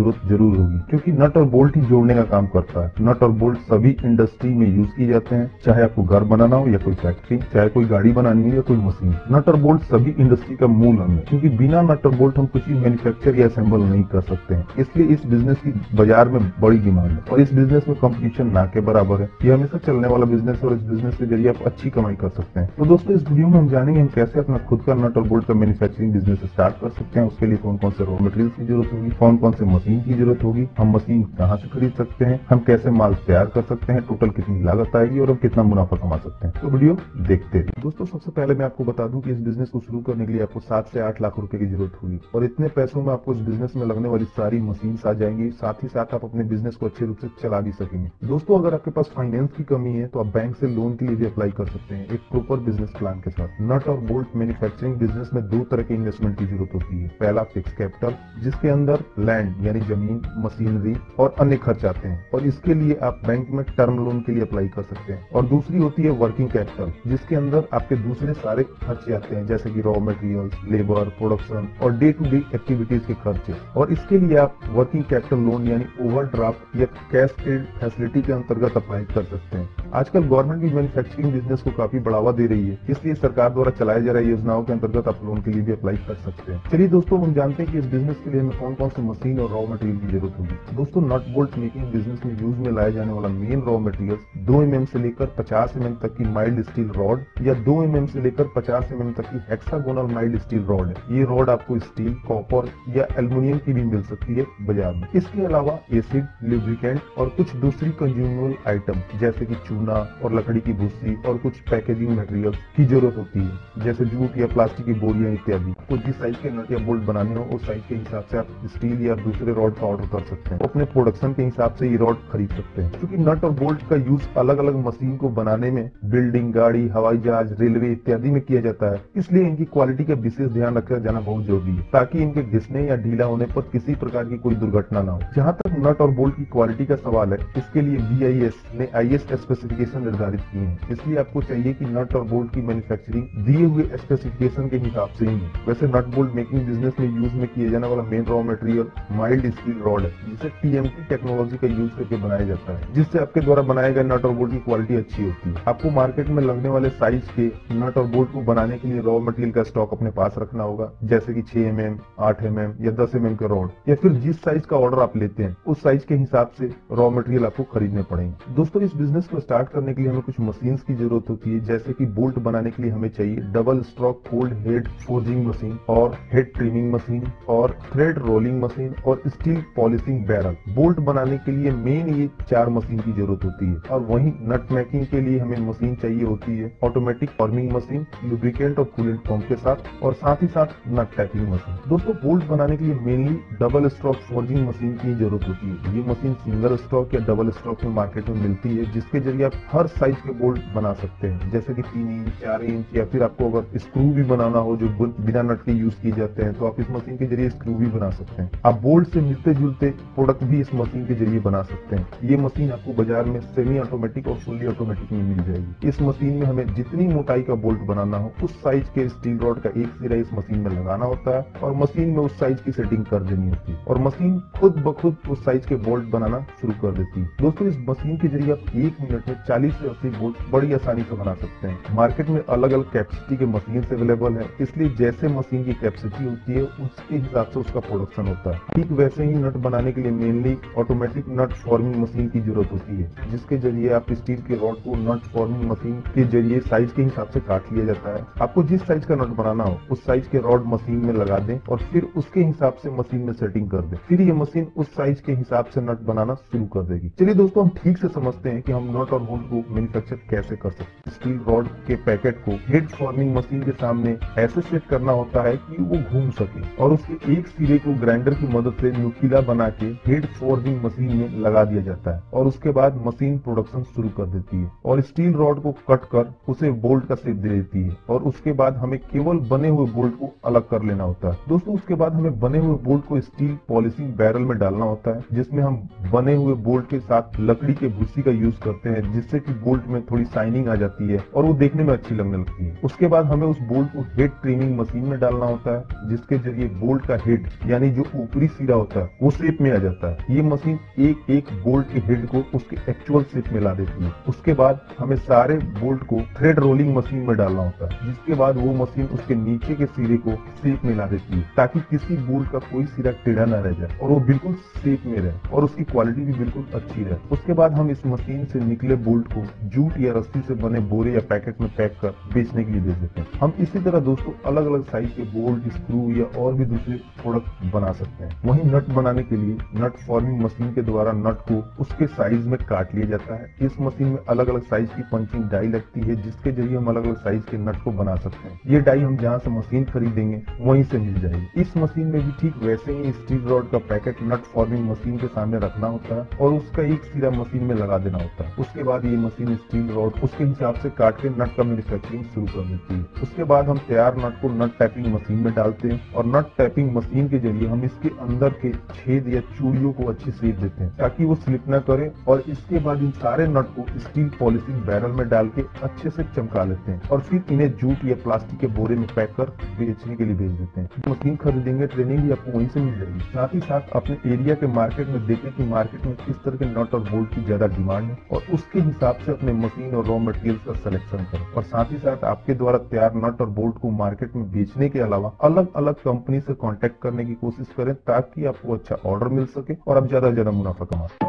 जरूरत जरूर होगी, क्योंकि नट और बोल्ट ही जोड़ने का काम करता है। नट और बोल्ट सभी इंडस्ट्री में यूज किए जाते हैं, चाहे आपको घर बनाना हो या कोई फैक्ट्री, चाहे कोई गाड़ी बनानी हो या कोई मशीन। नट और बोल्ट सभी इंडस्ट्री का मूल अंग है, क्योंकि बिना नट और बोल्ट हम कुछ भी मैन्युफैक्चर या असेंबल नहीं कर सकते हैं। इसलिए इस बिजनेस की बाजार में बड़ी डिमांड है और इस बिजनेस में कंपटीशन ना के बराबर है। ये हमेशा चलने वाला बिजनेस है और इस बिजनेस के जरिए आप अच्छी कमाई कर सकते हैं। तो दोस्तों, इस वीडियो में हम जानेंगे हम कैसे अपना खुद का नट और बोल्ट का मैन्युफैक्चरिंग बिजनेस स्टार्ट कर सकते हैं। उसके लिए कौन कौन से रॉ मटेरियल की जरूरत होगी, कौन कौन से मशीन की जरूरत होगी, हम मशीन कहाँ से खरीद सकते हैं, हम कैसे माल तैयार कर सकते हैं, टोटल कितनी लागत आएगी और हम कितना मुनाफा कमा सकते हैं। तो वीडियो देखते हैं। दोस्तों, सबसे पहले मैं आपको बता दूं कि इस बिजनेस को शुरू करने के लिए आपको 7 से 8 लाख रुपए की जरूरत होगी और इतने पैसों में आपको इस बिजनेस में लगने वाली सारी मशीन आ जाएंगी। साथ ही साथ आप अपने बिजनेस को अच्छे रूप से चला भी सकेंगे। दोस्तों, अगर आपके पास फाइनेंस की कमी है तो आप बैंक से लोन के लिए भी अप्लाई कर सकते हैं एक प्रॉपर बिजनेस प्लान के साथ। नट और बोल्ट मैन्युफैक्चरिंग बिजनेस में 2 तरह के इन्वेस्टमेंट की जरूरत होती है। पहला फिक्स कैपिटल, जिसके अंदर लैंड यानी जमीन, मशीनरी और अन्य खर्च आते हैं और इसके लिए आप बैंक में टर्म लोन के लिए अप्लाई कर सकते हैं। और दूसरी होती है वर्किंग कैपिटल, जिसके अंदर आपके दूसरे सारे खर्चे आते हैं, जैसे कि रॉ मटेरियल्स, लेबर, प्रोडक्शन और डे टू डे एक्टिविटीज के खर्चे। और इसके लिए आप वर्किंग कैपिटल लोन यानी ओवरड्राफ्ट या कैश क्रेडिट फैसिलिटी के अंतर्गत अप्लाई कर सकते हैं। आजकल गवर्नमेंट भी मैन्युफैक्चरिंग बिजनेस को काफी बढ़ावा दे रही है, इसलिए सरकार द्वारा चलाए जा रही योजनाओं के अंतर्गत आप लोन के लिए भी अप्लाई कर सकते हैं। चलिए दोस्तों, हम जानते हैं कि इस बिजनेस के लिए हमें कौन कौन से मशीन और रॉ मटेरियल की जरूरत होगी। दोस्तों, नट बोल्ट मेकिंग बिजनेस में यूज में लाया जाने वाला मेन रॉ मटेरियल 2 mm से लेकर 50 mm तक की माइल्ड स्टील रॉड या 2 mm से लेकर 50 mm तक की हेक्सागोनल माइल्ड स्टील रॉड है। ये रॉड आपको स्टील, कॉपर या एल्युमिनियम की भी मिल सकती है बाजार में। इसके अलावा एसिड, लुब्रिकेंट और कुछ दूसरी कंज्यूमेबल आइटम जैसे कि चूना और लकड़ी की भूसी और कुछ पैकेजिंग मटेरियल की जरूरत होती है, जैसे जूट या प्लास्टिक की बोरियां इत्यादि। तो जिस साइज के नट या बोल्ट बनाने हो उस साइज के हिसाब से आप स्टील या दूसरे रॉड का ऑर्डर कर सकते हैं। अपने प्रोडक्शन के हिसाब से ये रॉड खरीद सकते हैं। क्योंकि नट और बोल्ट का यूज अलग अलग मशीन को बनाने में बिल्डिंग, गाड़ी, हवाई जहाज, रेलवे इत्यादि में किया जाता है, इसलिए इनकी क्वालिटी का विशेष ध्यान रखा जाना बहुत जरूरी है, ताकि इनके घिसने या ढीला होने पर किसी प्रकार की कोई दुर्घटना न हो। जहाँ तक नट और बोल्ट की क्वालिटी का सवाल है, इसके लिए BIS ने IS स्पेसिफिकेशन निर्धारित किए हैं। इसलिए आपको चाहिए कि नट और बोल्ट की मैन्युफैक्चरिंग दिए हुए स्पेसिफिकेशन के हिसाब से ही है। वैसे नट बोल्ट मेकिंग बिजनेस में यूज में किए जाने वाला main raw material mild steel rod है, जिसे TMT टेक्नोलॉजी का यूज करके बनाया जाता है, जिससे आपके द्वारा बनाए गए नट और बोल्ट की क्वालिटी अच्छी होती है। आपको मार्केट में लगने वाले साइज के नट और बोल्ट को बनाने के लिए रॉ मटेरियल का स्टॉक अपने पास रखना होगा, जैसे कि 6 mm, 8 mm या 10 mm के रॉड, या फिर जिस साइज का ऑर्डर आप लेते हैं उस साइज के हिसाब से रॉ मटेरियल आपको खरीदने पड़ेंगे। दोस्तों, इस बिजनेस को स्टार्ट करने के लिए हमें कुछ मशीन्स की जरूरत होती है, जैसे कि बोल्ट बनाने के लिए हमें चाहिए double stroke cold head forging machine और हेड ट्रिमिंग मशीन और थ्रेड रोलिंग मशीन और स्टील पॉलिशिंग बैरल। बोल्ट बनाने के लिए मेन ये 4 मशीन की जरूरत होती है। और वहीं नट मेकिंग के लिए हमें मशीन चाहिए होती है ऑटोमेटिक फॉर्मिंग मशीन, लुब्रिकेंट और कूलेंट पंप के साथ, और साथ ही साथ नट टैपिंग मशीन। दोस्तों, बोल्ट बनाने के लिए mainly double stroke forging machine की जरूरत होती है। ये मशीन सिंगल स्ट्रोक या डबल स्ट्रोक में मार्केट में मिलती है, जिसके जरिए आप हर साइज के बोल्ट बना सकते हैं, जैसे कि 3 इंच, 4 इंच, या फिर आपको अगर स्क्रू भी बनाना हो जो बिना नट के यूज किए जाते हैं, तो आप इस मशीन के जरिए स्क्रू भी बना सकते हैं। आप बोल्ट से मिलते जुलते प्रोडक्ट भी इस मशीन के जरिए बना सकते हैं। ये मशीन आपको बाजार में सेमी ऑटोमेटिक और फुल्ली ऑटोमेटिक में मिल जाएगी। इस मशीन में हमें जितनी मोटाई का बोल्ट बनाना हो उस साइज के स्टील रॉड का एक सिरा इस मशीन में लगाना होता है और मशीन में उस साइज की सेटिंग कर देनी होती है और मशीन खुद ब खुद उस साइज के बोल्ट बनाना शुरू कर देती है। दोस्तों, इस मशीन के जरिए आप 1 मिनट में 40 से 80 बोल्ट बड़ी आसानी से बना सकते हैं। मार्केट में अलग अलग कैपेसिटी के मशीन अवेलेबल है, इसलिए जैसे मशीन की कैपेसिटी होती है उसके हिसाब से उसका प्रोडक्शन होता है। ठीक वैसे ही नट बनाने के लिए मेनली ऑटोमेटिक नट फॉर्मिंग मशीन की जरूरत होती है, जिसके जरिए आप स्टील के रॉड को नट फॉर्मिंग मशीन के जरिए साइज के हिसाब से काट लिया जाता है। आपको जिस साइज का नट बनाना हो उस साइज के रॉड मशीन में लगा दें और फिर उसके हिसाब से मशीन में सेटिंग कर दें। फिर ये मशीन उस साइज के हिसाब से नट बनाना शुरू कर देगी। चलिए दोस्तों, हम ठीक से समझते हैं कि हम नट और बोल्ट को मैन्युफैक्चर कैसे कर सकते हैं। स्टील रॉड के पैकेट को हेड फॉर्मिंग मशीन के सामने ऐसे सेट करना होता है कि वो घूम सके और उसके एक सिरे को ग्राइंडर की मदद से नुकीला बना के हेड फोर्जिंग मशीन में लगा दिया जाता है और उसके बाद मशीन प्रोडक्शन शुरू कर देती है और स्टील रॉड को कट कर उसे बोल्ट का शेप दे देती है और उसके बाद हमें केवल बने हुए बोल्ट को अलग कर लेना होता है। दोस्तों, उसके बाद हमें बने हुए बोल्ट को स्टील पॉलिशिंग बैरल में डालना होता है, जिसमें हम बने हुए बोल्ट के साथ लकड़ी के भूसी का यूज करते हैं, जिससे कि बोल्ट में थोड़ी शाइनिंग आ जाती है और वो देखने में अच्छी लगने लगती है। उसके बाद हमें उस बोल्ट को हेड ट्रिमिंग मशीन में डालना होता है, जिसके जरिए बोल्ट का हेड यानी जो ऊपरी सिरा होता है वो शेप में आ जाता है। ये मशीन एक एक बोल्ट के हेड को उसके एक्चुअल शेप में ला देती है। उसके बाद हमें सारे बोल्ट को थ्रेड रोलिंग मशीन में डालना होता है, जिसके बाद वो मशीन उसके नीचे के सिरे को शेप में ला देती है, ताकि किसी बोल्ट का कोई सिरा टेढ़ा न रह जाए और वो बिल्कुल शेप में रहे और उसकी क्वालिटी भी बिल्कुल अच्छी रहे। उसके बाद हम इस मशीन से निकले बोल्ट को जूट या रस्सी से बने बोरे या पैकेट में पैक कर बेचने के लिए भेज देते हैं। हम इसी तरह दोस्तों अलग अलग साइज के बोल्ट, स्क्रू या और भी दूसरे प्रोडक्ट बना सकते हैं। वहीं नट बनाने के लिए नट फॉर्मिंग मशीन के द्वारा नट को उसके साइज में काट लिया जाता है। इस मशीन में अलग अलग साइज की पंचिंग डाई लगती है, जिसके जरिए हम अलग अलग साइज के नट को बना सकते हैं। ये डाई हम जहाँ से मशीन खरीदेंगे वहीं से मिल जाएगी। इस मशीन में भी ठीक वैसे ही स्टील रॉड का पैकेट नट फॉर्मिंग मशीन के सामने रखना होता है और उसका एक सिरा मशीन में लगा देना होता है। उसके बाद ये मशीन स्टील रॉड उसके हिसाब से काट के नट का मैन्युफैक्चरिंग शुरू कर देती है। उसके बाद हम तैयार नट को नट टैपिंग मशीन में डालते हैं और नट टैपिंग मशीन के जरिए हम इसके अंदर के छेद या चूड़ियों को अच्छी शेप देते हैं ताकि वो स्लिप न करे। और इसके बाद इन सारे नट को स्टील पॉलिशिंग बैरल में डाल के अच्छे से चमका लेते हैं और फिर इन्हें जूट या प्लास्टिक के बोरे में पैक कर बेचने के लिए भेज देते हैं। मशीन खरीदेंगे, ट्रेनिंग भी आपको वहीं से मिल जाएगी। साथ ही साथ अपने एरिया के मार्केट में देखें कि मार्केट में किस तरह के नट और बोल्ट की ज्यादा डिमांड है और उसके हिसाब से अपने मशीन और रॉ मटेरियल्स का सिलेक्शन करें। और साथ ही साथ आपके द्वारा तैयार नट और बोल्ट को मार्केट में बेचने के अलावा अलग अलग कंपनी से कांटेक्ट करने की कोशिश करें ताकि आपको अच्छा ऑर्डर मिल सके और आप ज्यादा से ज्यादा मुनाफा कमा सकें।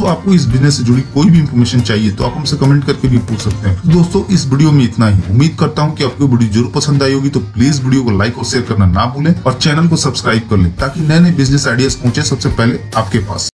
दोस्तों आपको इस बिजनेस से जुड़ी कोई भी इन्फॉर्मेशन चाहिए तो आप हमसे कमेंट करके भी पूछ सकते हैं। तो दोस्तों इस वीडियो में इतना ही। उम्मीद करता हूँ कि आपको वीडियो जरूर पसंद आई होगी, तो प्लीज वीडियो को लाइक और शेयर करना ना भूलें और चैनल को सब्सक्राइब कर लें ताकि नए नए बिजनेस आइडियाज पहुंचे सबसे पहले आपके पास।